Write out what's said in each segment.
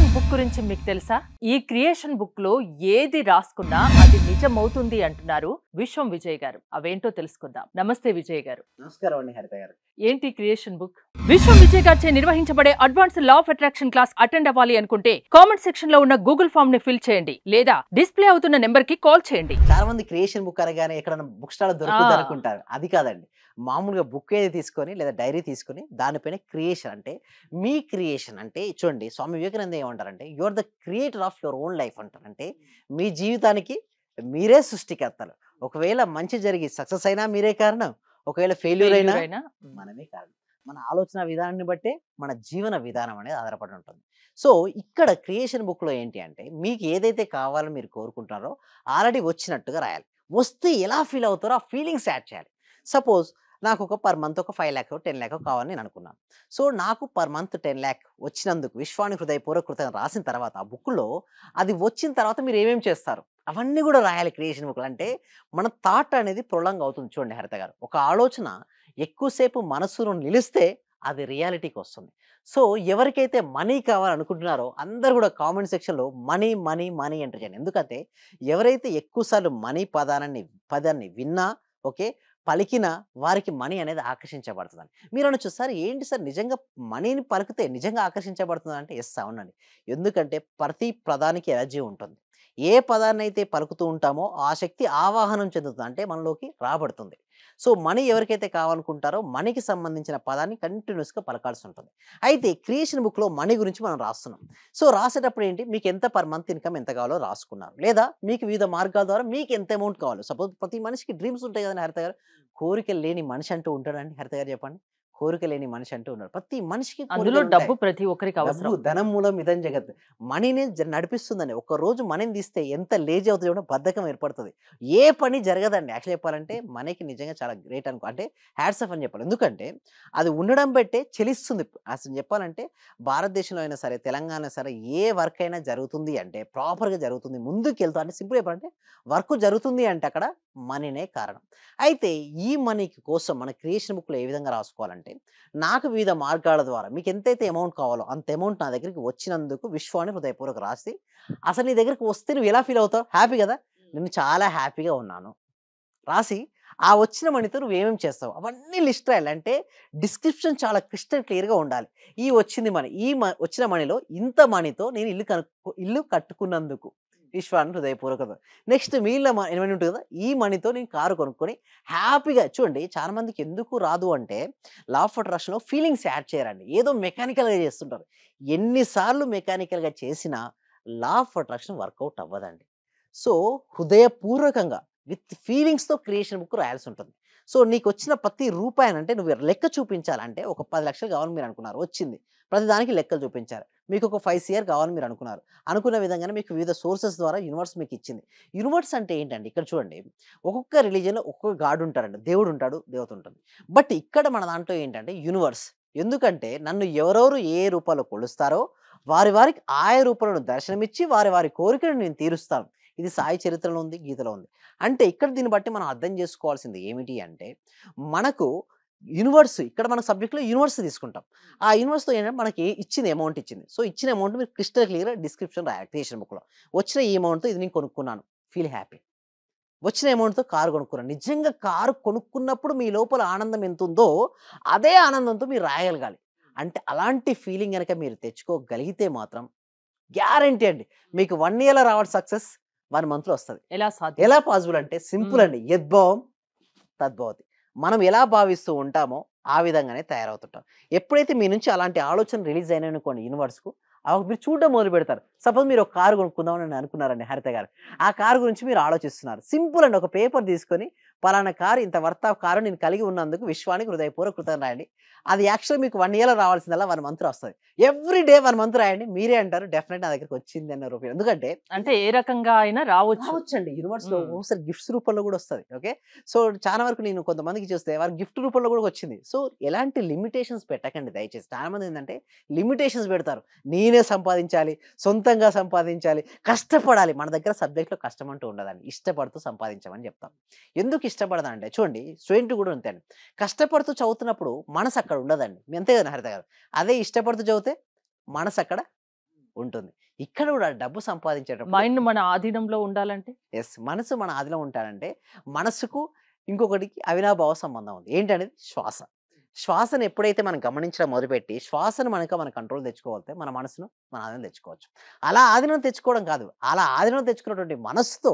Creation book గురించి మీకు తెలుసా? ఈ క్రియేషన్ బుక్ లో ఏది రాసుకున్నా అది నిజమవుతుంది అంటున్నారు విశ్వం విజయ్ గారు. అవేంటో తెలుసుకుందాం. నమస్తే విజయ్ గారు. నమస్కారం అండి హరిత గారు. ఏంటి క్రియేషన్ బుక్? విశ్వం విజయ్ గారిచే నిర్వహించబడే advance law of attraction class attend అవ్వాలి అనుకుంటే కామెంట్ సెక్షన్ లో ఉన్న గూగుల్ ఫామ్ ని ఫిల్ చేయండి లేదా డిస్ప్లే అవుతున్న నెంబర్ కి కాల్ చేయండి. చాలా మంది క్రియేషన్ బుక్ అనగానే ఎక్కడ బుక్ స్టాల్ దొరుకుతుంది అనుకుంటారు. అది కాదండి. మామూలుగా బుక్ ఏది తీసుకొని లేదా డైరీ తీసుకొని దానిపైన క్రియేషన్ అంటే మీ క్రియేషన్ అంటే చూడండి, స్వామి వివేకానంద ఏమంటారంటే your the creator of your own life అంటారు. అంటే మీ జీవితానికి మీరే సృష్టికర్తలు. ఒకవేళ మంచి జరిగి సక్సెస్ అయినా మీరే కారణం, ఒకవేళ ఫెయిల్యూర్ అయినా మనమే కారణం. మన ఆలోచన విధానాన్ని బట్టే మన జీవన విధానం అనేది ఆధారపడి ఉంటుంది. సో ఇక్కడ క్రియేషన్ బుక్లో ఏంటి అంటే మీకు ఏదైతే కావాలో మీరు కోరుకుంటారో ఆల్రెడీ వచ్చినట్టుగా రాయాలి. వస్తే ఎలా ఫీల్ అవుతారో ఆ ఫీలింగ్స్ యాడ్ చేయాలి. సపోజ్ నాకు ఒక పర్ మంత్ ఒక 5 lakhs 10 lakhs కావాలని నేను అనుకున్నాను. సో నాకు పర్ మంత్ 10 lakhs వచ్చినందుకు విశ్వానికి హృదయపూర్వక కృతజ్ఞతలు రాసిన తర్వాత ఆ బుక్లో అది వచ్చిన తర్వాత మీరు ఏమేమి చేస్తారు అవన్నీ కూడా రాయాలి క్రియేషన్ బుక్లో. అంటే మన థాట్ అనేది ప్రొలాంగ్ అవుతుంది. చూడండి హరిత గారు, ఒక ఆలోచన ఎక్కువసేపు మనసులో నిలిస్తే అది రియాలిటీకి వస్తుంది. సో ఎవరికైతే మనీ కావాలనుకుంటున్నారో అందరూ కూడా కామెంట్ సెక్షన్లో మనీ మనీ మనీ ఎంటర్ చేయండి. ఎందుకంటే ఎవరైతే ఎక్కువసార్లు మనీ పదాన్ని విన్నా ఓకే పలికిన వారికి మనీ అనేది ఆకర్షించబడుతుందని. మీరు అనొచ్చు, సార్ ఏంటి సార్ నిజంగా మనీని పలికితే నిజంగా ఆకర్షించబడుతుంది అంటే ఎస్ అవునండి. ఎందుకంటే ప్రతి పదానికి ఎనర్జీ ఉంటుంది. ఏ పదాన్ని అయితే పలుకుతూ ఉంటామో ఆ శక్తి ఆవాహనం చెందుతుంది, అంటే మనలోకి రాబడుతుంది. సో మనీ ఎవరికైతే కావాలనుకుంటారో మనీకి సంబంధించిన పదాన్ని కంటిన్యూస్గా పలకాల్సి ఉంటుంది. అయితే క్రియేషన్ బుక్లో మనీ గురించి మనం రాస్తున్నాం. సో రాసేటప్పుడు ఏంటి, మీకు ఎంత పర్ మంత్ ఇన్కమ్ ఎంత కావాలో రాసుకున్నారు, లేదా మీకు వివిధ మార్గాల ద్వారా మీకు ఎంత అమౌంట్ కావాలో. సపోజ్ ప్రతి మనిషికి డ్రీమ్స్ ఉంటాయి కదండి హరిత గారు. కోరికలు లేని మనిషి అంటూ ఉంటాడండి హరిత గారు, చెప్పండి. కోరిక లేని మనిషి అంటూ ఉన్నాడు. ప్రతి మనిషికి అందులో డబ్బు ప్రతి ఒక్కరికి డబ్బు అవసరం. ధనం మూలం ఇదం జగత్. మనీనే నడిపిస్తుందండి. ఒక్కరోజు మనీని తీస్తే ఎంత లేజీ అవుతుంది చూడండి, బద్ధకం ఏర్పడుతుంది. ఏ పని జరగదండి. యాక్చువల్ చెప్పాలంటే మనీకి నిజంగా చాలా గ్రేట్ అనుకో, అంటే హ్యాట్స్ ఆఫ్ అని చెప్పాలి. ఎందుకంటే అది ఉండడం బట్టే చెలిస్తుంది. అసలు చెప్పాలంటే భారతదేశంలో అయినా సరే తెలంగాణ సరే ఏ వర్క్ అయినా జరుగుతుంది అంటే ప్రాపర్గా జరుగుతుంది, ముందుకు వెళ్తా అంటే సింపుల్ చెప్పాలంటే వర్క్ జరుగుతుంది అంటే అక్కడ మనీనే కారణం. అయితే ఈ మనీకి కోసం మన క్రియేషన్ బుక్లో ఏ విధంగా రాసుకోవాలంటే నాకు వివిధ మార్గాల ద్వారా మీకు ఎంతైతే అమౌంట్ కావాలో అంత అమౌంట్ నా దగ్గరికి వచ్చినందుకు విశ్వాన్ని హృదయపూర్వక రాసి, అసలు నీ దగ్గరికి వస్తే నువ్వు ఎలా ఫీల్ అవుతావు, హ్యాపీ కదా, నేను చాలా హ్యాపీగా ఉన్నాను రాసి ఆ వచ్చిన మనీతో నువ్వు ఏమేమి చేస్తావు అవన్నీ లిస్ట్ రాయాలి. అంటే డిస్క్రిప్షన్ చాలా క్రిస్టల్ క్లియర్గా ఉండాలి. ఈ వచ్చింది మనీ, వచ్చిన మనీలో ఇంత మనీతో నేను ఇల్లు కట్టుకున్నందుకు విశ్వాన్ని హృదయపూర్వకత. నెక్స్ట్ మిగిలిన మనీ ఉంటుంది కదా, ఈ మనీతో నేను కారు కొనుక్కొని హ్యాపీగా. చూడండి చాలా మందికి ఎందుకు రాదు అంటే లా ఆఫ్ అట్రాక్షన్లో ఫీలింగ్స్ యాడ్ చేయరండి, ఏదో మెకానికల్గా చేస్తుంటారు. ఎన్నిసార్లు మెకానికల్గా చేసినా లా ఆఫ్ అట్రాక్షన్ వర్కౌట్ అవ్వదండి. సో హృదయపూర్వకంగా విత్ ఫీలింగ్స్తో క్రియేషన్ బుక్ రాయాల్సి ఉంటుంది. సో నీకు వచ్చిన ప్రతి రూపాయనంటే నువ్వు లెక్క చూపించాలంటే ఒక 10 లక్షలు కావాలని మీరు అనుకున్నారు, వచ్చింది. ప్రతి దానికి లెక్కలు చూపించారు. మీకు ఒక 5 CR కావాలని మీరు అనుకున్నారు, అనుకున్న విధంగానే మీకు వివిధ సోర్సెస్ ద్వారా యూనివర్స్ మీకు ఇచ్చింది. యూనివర్స్ అంటే ఏంటండి, ఇక్కడ చూడండి ఒక్కొక్క రిలీజియన్లో ఒక్కొక్క గాడ్ ఉంటారండి, దేవుడు ఉంటాడు, దేవత ఉంటుంది. బట్ ఇక్కడ మన దాంట్లో ఏంటంటే యూనివర్స్. ఎందుకంటే నన్ను ఎవరెవరు ఏ రూపాల్లో కొలుస్తారో వారికి ఆయా రూపంలో దర్శనమిచ్చి వారి కోరికలను నేను తీరుస్తాను. ఇది సాయి చరిత్రలో ఉంది, గీతలో ఉంది. అంటే ఇక్కడ దీన్ని బట్టి మనం అర్థం చేసుకోవాల్సింది ఏమిటి అంటే మనకు యూనివర్స్, ఇక్కడ మన సబ్జెక్ట్లో యూనివర్స్ తీసుకుంటాం. ఆ యూనివర్స్తో ఏంటంటే మనకి ఇచ్చింది అమౌంట్ ఇచ్చింది. సో ఇచ్చిన అమౌంట్ మీరు క్రిస్టల్ క్లియర్గా డిస్క్రిప్షన్ రాయాలి క్రియేషన్ బుక్లో. వచ్చిన ఈ అమౌంట్తో ఇది నేను కొనుక్కున్నాను, ఫీల్ హ్యాపీ. వచ్చిన అమౌంట్తో కారు కొనుక్కున్నాను, నిజంగా కారు కొనుక్కున్నప్పుడు మీ లోపల ఆనందం ఎంత ఉందో అదే ఆనందంతో మీరు రాయగలగాలి. అంటే అలాంటి ఫీలింగ్ కనుక మీరు తెచ్చుకోగలిగితే మాత్రం గ్యారంటీ అండి మీకు 1 yearలో రావడం సక్సెస్ 1 monthలో వస్తుంది. ఎలా సాధ్యం? ఎలా పాసిబుల్ అంటే సింపుల్ అండి, యద్భావం తద్భవతి. మనం ఎలా భావిస్తూ ఉంటామో ఆ విధంగానే తయారవుతుంటాం. ఎప్పుడైతే మీ నుంచి అలాంటి ఆలోచన రిలీజ్ అయినాయి అనుకోండి యూనివర్స్కు, మీరు చూడడం మొదలు పెడతారు. సపోజ్ మీరు ఒక కారు కొనుక్కుందామని అనుకున్నారండి హరిత గారు, ఆ కారు గురించి మీరు ఆలోచిస్తున్నారు. సింపుల్ అండి, ఒక పేపర్ తీసుకొని పలానా కారు ఇంత వర్త్ ఆఫ్ కారు నేను కలిగి ఉన్నందుకు విశ్వానికి హృదయపూర్వక కృతజ్ఞతలు రాయండి. అది యాక్చువల్గా మీకు 1 yearలో రావాల్సిందల్లా 1 monthలో వస్తుంది. ఎవ్రీ డే 1 month రాయండి, మీరే అంటారు డెఫినెట్ నా దగ్గరికి వచ్చింది అన్న రూపాయి. ఎందుకంటే అంటే ఏ రకంగా అయినా రావచ్చండి యూనివర్స్లో ఒకసారి గిఫ్ట్స్ రూపంలో కూడా వస్తుంది. ఓకే, సో చాలా వరకు నేను కొంతమందికి చూస్తే వారి గిఫ్ట్ రూపంలో కూడా వచ్చింది. సో ఎలాంటి లిమిటేషన్స్ పెట్టకండి దయచేసి. చాలా మంది ఏంటంటే లిమిటేషన్స్ పెడతారు, నేనే సంపాదించాలి, సొంతంగా సంపాదించాలి, కష్టపడాలి. మన దగ్గర సబ్జెక్ట్లో కష్టం అంటూ ఉండదండి, ఇష్టపడుతూ సంపాదించమని చెప్తాం. ఎందుకు ఇష్టపడదంటే చూడండి స్టూడెంట్ కూడా అంతే అండి, కష్టపడుతూ చదువుతున్నప్పుడు మనసు అక్కడ ఉండదండి, అంతే కదా హరిత గారు. అదే ఇష్టపడుతూ చదివితే మనసు అక్కడ ఉంటుంది. ఇక్కడ కూడా డబ్బు సంపాదించేటప్పుడు మైండ్ మన ఆధీనంలో ఉండాలంటే? మనసు మన ఆదిలో ఉంటాడంటే, మనసుకు ఇంకొకటికి అవినాభావ సంబంధం ఉంది. ఏంటనేది శ్వాస. శ్వాసను ఎప్పుడైతే మనం గమనించడం మొదలుపెట్టి, శ్వాసను మన కంట్రోల్ తెచ్చుకోగలిగితే, మన మనసును మన ఆధీనం తెచ్చుకోవచ్చు. అలా ఆధీనం తెచ్చుకోవడం కాదు, అలా ఆధీనం తెచ్చుకున్నటువంటి మనసుతో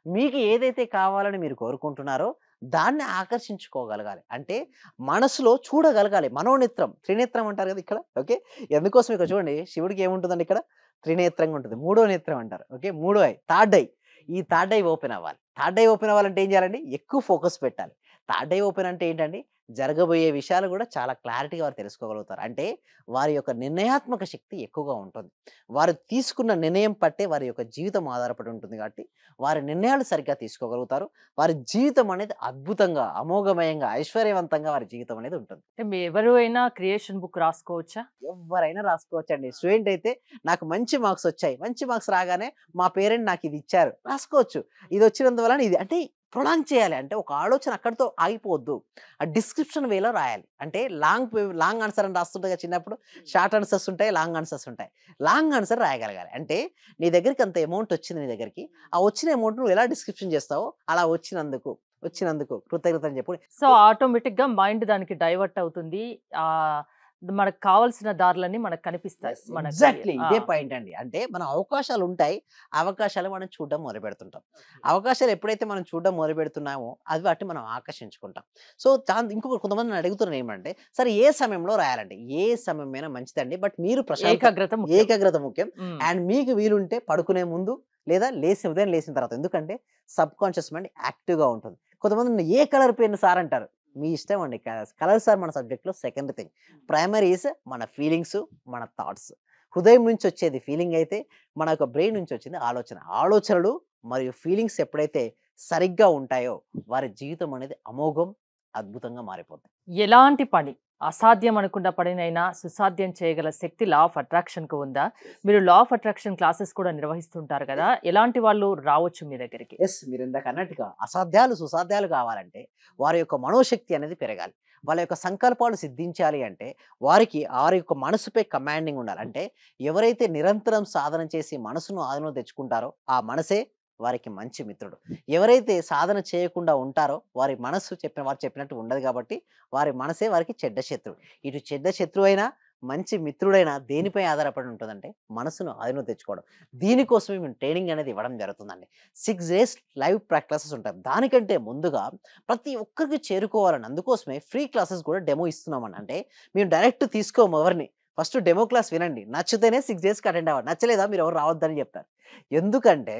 మీకు ఏదైతే కావాలని మీరు కోరుకుంటున్నారో, దాన్ని ఆకర్షించుకోగలగాలి. అంటే మనసులో చూడగలగాలి. మనోనేత్రం, త్రినేత్రం అంటారు కదా ఇక్కడ. ఓకే. ఎందుకోసం ఇక్కడ చూడండి, శివుడికి ఏముంటుందండి ఇక్కడ? త్రినేత్రంగా ఉంటుంది. మూడో నేత్రం అంటారు. ఓకే. మూడో ఐ, థర్డ్ ఐ. ఈ థర్డ్ ఐ ఓపెన్ అవ్వాలి. థర్డ్ ఐ ఓపెన్ అవ్వాలంటే ఏం చేయాలండి? ఎక్కువ ఫోకస్ పెట్టాలి. థర్డ్ ఐ ఓపెన్ అంటే ఏంటండి? జరగబోయే విషయాలు కూడా చాలా క్లారిటీగా వారు తెలుసుకోగలుగుతారు. అంటే వారి యొక్క నిర్ణయాత్మక శక్తి ఎక్కువగా ఉంటుంది. వారు తీసుకున్న నిర్ణయం పట్టే వారి యొక్క జీవితం ఆధారపడి ఉంటుంది కాబట్టి, వారి నిర్ణయాలు సరిగ్గా తీసుకోగలుగుతారు. వారి జీవితం అనేది అద్భుతంగా, అమోఘమయంగా, ఐశ్వర్యవంతంగా వారి జీవితం అనేది ఉంటుంది. అంటే మీ ఎవరు అయినా క్రియేషన్ బుక్ రాసుకోవచ్చా? ఎవ్వరైనా రాసుకోవచ్చండి. స్టూడెంట్ అయితే నాకు మంచి మార్క్స్ వచ్చాయి. మంచి మార్క్స్ రాగానే మా పేరెంట్ నాకు ఇది ఇచ్చారు. రాసుకోవచ్చు. ఇది వచ్చినందువలన ఇది అంటే ప్రొలాంగ్ చేయాలి. అంటే ఒక ఆలోచన అక్కడితో ఆగిపోవద్దు. ఆ డిస్క్రిప్షన్ వేలో రాయాలి. అంటే లాంగ్ ఆన్సర్ అని రాస్తుంటాయి కదా చిన్నప్పుడు. షార్ట్ ఆన్సర్స్ ఉంటాయి, లాంగ్ ఆన్సర్స్ ఉంటాయి. లాంగ్ ఆన్సర్ రాయగలగాలి. అంటే నీ దగ్గరికి అంత అమౌంట్ వచ్చింది నీ దగ్గరికి. ఆ వచ్చిన అమౌంట్ నువ్వు ఎలా డిస్క్రిప్షన్ చేస్తావో అలా వచ్చినందుకు కృతజ్ఞత అని చెప్పి సో ఆటోమేటిక్ గా మైండ్ దానికి డైవర్ట్ అవుతుంది. ఆ మనకు కావాల్సిన దారులన్నీ మనకు కనిపిస్తాయి. మనకి ఎగ్జాక్ట్లీ ఇదే పాయింట్ అండి. అంటే మన అవకాశాలు ఉంటాయి. అవకాశాలు మనం చూడడం మొదలుపెడుతుంటాం. అవకాశాలు ఎప్పుడైతే మనం చూడడం మొదలుపెడుతున్నామో అది వాటిని మనం ఆకర్షించుకుంటాం. సో ఇంకొక కొంతమంది నన్ను అడుగుతున్నారు ఏమంటే, సరే ఏ సమయంలో రాయాలంటే? ఏ సమయమైనా మంచిదండి. బట్ మీరు ఏకాగ్రత ముఖ్యం. ఏకాగ్రత ముఖ్యం. ఉమ్. అండ్ మీకు వీలుంటే పడుకునే ముందు లేదా ఉదయం లేచిన తర్వాత. ఎందుకంటే సబ్ కాన్షియస్ మైండ్ యాక్టివ్‌గా ఉంటుంది. కొంతమంది ఏ కలర్ పెన్ సార్ అంటారు. మీ ఇష్టం అండి. కలర్స్ ఆర్ మన సబ్జెక్ట్‌లో సెకండ్ థింగ్. ప్రైమరీ ఈస్ మన ఫీలింగ్స్, మన థాట్స్. హృదయం నుంచి వచ్చేది ఫీలింగ్ అయితే, మన యొక్క బ్రెయిన్ నుంచి వచ్చింది ఆలోచన. ఆలోచనలు మరియు ఫీలింగ్స్ ఎప్పుడైతే సరిగ్గా ఉంటాయో, వారి జీవితం అనేది అమోఘం, అద్భుతంగా మారిపోతుంది. ఎలాంటి పని అసాధ్యం అనుకున్న పనినైనా సుసాధ్యం చేయగల శక్తి లా ఆఫ్ అట్రాక్షన్ కు ఉందా? మీరు లా ఆఫ్ అట్రాక్షన్ క్లాసెస్ కూడా నిర్వహిస్తుంటారు కదా, ఎలాంటి వాళ్ళు రావచ్చు మీ దగ్గరికి? మీరు ఇందాక అన్నట్టుగా అసాధ్యాలు సుసాధ్యాలు కావాలంటే వారి యొక్క మనోశక్తి అనేది పెరగాలి. వాళ్ళ యొక్క సంకల్పాలు సిద్ధించాలి అంటే వారి యొక్క మనసుపై కమాండింగ్ ఉండాలి. అంటే ఎవరైతే నిరంతరం సాధన చేసి మనసును ఆధీనంలో తెచ్చుకుంటారో ఆ మనసే వారికి మంచి మిత్రుడు. ఎవరైతే సాధన చేయకుండా ఉంటారో వారు చెప్పినట్టు ఉండదు కాబట్టి వారి మనసే వారికి చెడ్డ శత్రువు. ఇటు చెడ్డ శత్రువు అయినా మంచి మిత్రుడైనా దేనిపై ఆధారపడి ఉంటుందంటే మనసును ఆధీనంలో తెచ్చుకోవడం. దీనికోసమే మేము ట్రైనింగ్ అనేది ఇవ్వడం జరుగుతుందండి. 6 డేస్ లైవ్ క్లాసెస్ ఉంటాయి. దానికంటే ముందుగా ప్రతి ఒక్కరికి చేరుకోవాలని అందుకోసమే ఫ్రీ క్లాసెస్ కూడా డెమో ఇస్తున్నామండి. అంటే మేము డైరెక్ట్ తీసుకోము ఎవరిని. ఫస్ట్ డెమో క్లాస్ వినండి. నచ్చితేనే 6 డేస్‌కి అటెండ్ అవ్వండి. నచ్చలేదా మీరు ఎవరు రావద్దని చెప్తారు. ఎందుకంటే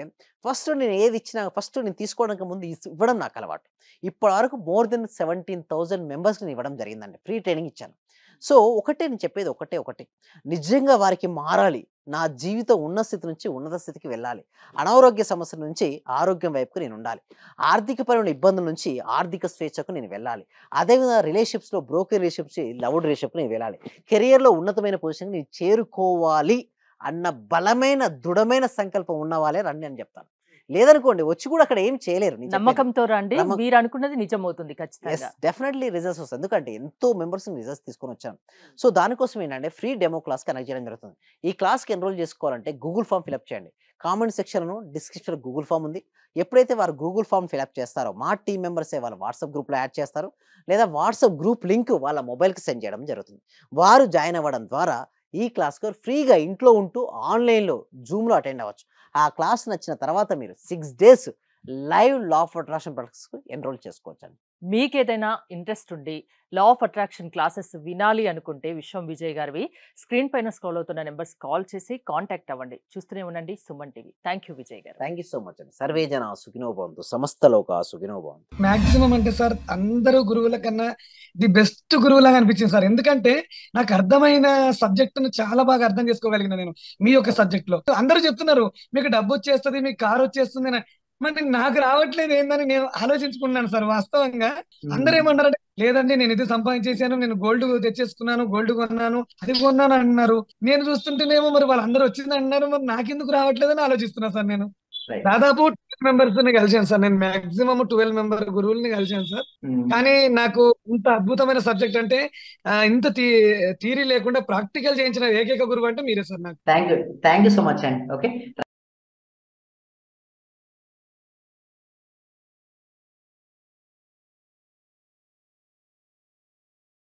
నేను ఏది ఇచ్చినా నేను తీసుకోవడానికి ముందు ఇవ్వడం నాకు అలవాటు. ఇప్పటివరకు మోర్ దెన్ 17,000 మెంబర్స్‌కి నేను ఇవ్వడం జరిగిందండి. ఫ్రీ ట్రైనింగ్ ఇచ్చాను. సో నేను చెప్పేది ఒకటే. నిజంగా వారికి మారాలి. నా జీవితం ఉన్న స్థితి నుంచి ఉన్నత స్థితికి వెళ్ళాలి. అనారోగ్య సమస్యల నుంచి ఆరోగ్యం వైపుకు నేను ఉండాలి. ఆర్థికపరమైన ఇబ్బందుల నుంచి ఆర్థిక స్వేచ్ఛకు నేను వెళ్ళాలి. అదేవిధంగా రిలేషన్‌షిప్స్‌లో బ్రోకెన్ రిలేషన్‌షిప్స్ లవ్డ్ రిలేషన్‌షిప్‌కి నేను వెళ్ళాలి. కెరియర్‌లో ఉన్నతమైన పొజిషన్‌కి నేను చేరుకోవాలి అన్న బలమైన, దృఢమైన సంకల్పం ఉన్న వాళ్ళే రండి అని చెప్తాను. లేదనుకోండి వచ్చి కూడా అక్కడ ఏం చేయలేరు. నమ్మకంతో రండి, మీరు అనుకున్నది నిజమవుతుంది ఖచ్చితంగా. డెఫినెట్లీ రిజల్ట్స్ వస్తాయి. ఎందుకంటే ఎంతో మెంబర్స్ రిజల్ట్స్ తీసుకొని వచ్చాను. సో దానికోసం ఏంటంటే ఫ్రీ డెమో క్లాస్ కనెక్ట్ చేయడం జరుగుతుంది. ఈ క్లాస్కి ఎన్రోల్ చేసుకోవాలంటే గూగుల్ ఫామ్ ఫిల్అప్ చేయండి. కామెంట్ సెక్షన్‌లో డిస్క్రిప్షన్‌లో గూగుల్ ఫామ్ ఉంది. ఎప్పుడైతే వారు గూగుల్ ఫామ్ ఫిల్అప్ చేస్తారో మా టీమ్ మెంబర్సే వాళ్ళ వాట్సాప్ గ్రూప్‌లో యాడ్ చేస్తారు. లేదా వాట్సాప్ గ్రూప్ లింక్ వాళ్ళ మొబైల్‌కి సెండ్ చేయడం జరుగుతుంది. వారు జాయిన్ అవ్వడం ద్వారా ఈ క్లాస్‌కు ఫ్రీగా ఇంట్లో ఉంటూ ఆన్‌లైన్‌లో జూమ్‌లో అటెండ్ అవ్వచ్చు. ఆ క్లాస్ నచ్చిన తర్వాత మీరు 6 days live law of attraction ప్రాక్టీస్‌కు ఎన్రోల్ చేసుకోవచ్చండి. మీకేదైనా ఇంట్రెస్ట్ ఉండి లా ఆఫ్ అట్రాక్షన్ క్లాసెస్ వినాలి అనుకుంటే విశ్వం విజయ్ గారివి స్క్రీన్ పైన స్క్రోల్ అవుతున్న నెంబర్స్ కాల్ చేసి కాంటాక్ట్ అవ్వండి. చూస్తూనే ఉండండి సుమన్ టీవీ. థాంక్యూ విజయ్ గారు. థాంక్యూ సో మచ్ అండి. సర్వే జన సుఖినో భవంతు, సమస్త లోకా సుఖినో భవంతు. మాక్సిమం అంటే సార్ అందరూ గురువుల కన్నా ది బెస్ట్ గురువులాగా అనిపించింది సార్. ఎందుకంటే నాకు అర్థమైన సబ్జెక్టును చాలా బాగా అర్థం చేసుకోగలిగిన నేను మీ యొక్క సబ్జెక్ట్ లో. అందరూ చెప్తున్నారు మీకు డబ్బు వచ్చేస్తుంది, మీకు కారు వచ్చేస్తుంది అని. మరి నాకు రావట్లేదు ఏందని నేను ఆలోచించుకున్నాను సార్. వాస్తవంగా అందరూ ఏమన్నారంటే లేదండి నేను ఇది సంపాదించేసాను, నేను గోల్డ్ తెచ్చేసుకున్నాను, గోల్డ్ కొన్నాను, అది కొన్నాను అంటున్నారు. నేను చూస్తుంటేనేమో మరి వాళ్ళందరూ వచ్చింది అంటున్నారు, మరి నాకెందుకు రావట్లేదని ఆలోచిస్తున్నా సార్ నేను. రైట్. దాదాపు 12 మెంబర్స్ ని కలిసాను సార్. నేను మాక్సిమం 12 మెంబర్ గురువుల్ని కలిసాను సార్. కానీ నాకు ఇంత అద్భుతమైన సబ్జెక్ట్ అంటే ఇంత థియరీ లేకుండా ప్రాక్టికల్ చేయించిన ఏకైక గురువు అంటే మీరే సార్ నాకు. థ్యాంక్ యూ సో మచ్ అండి. ఓకే.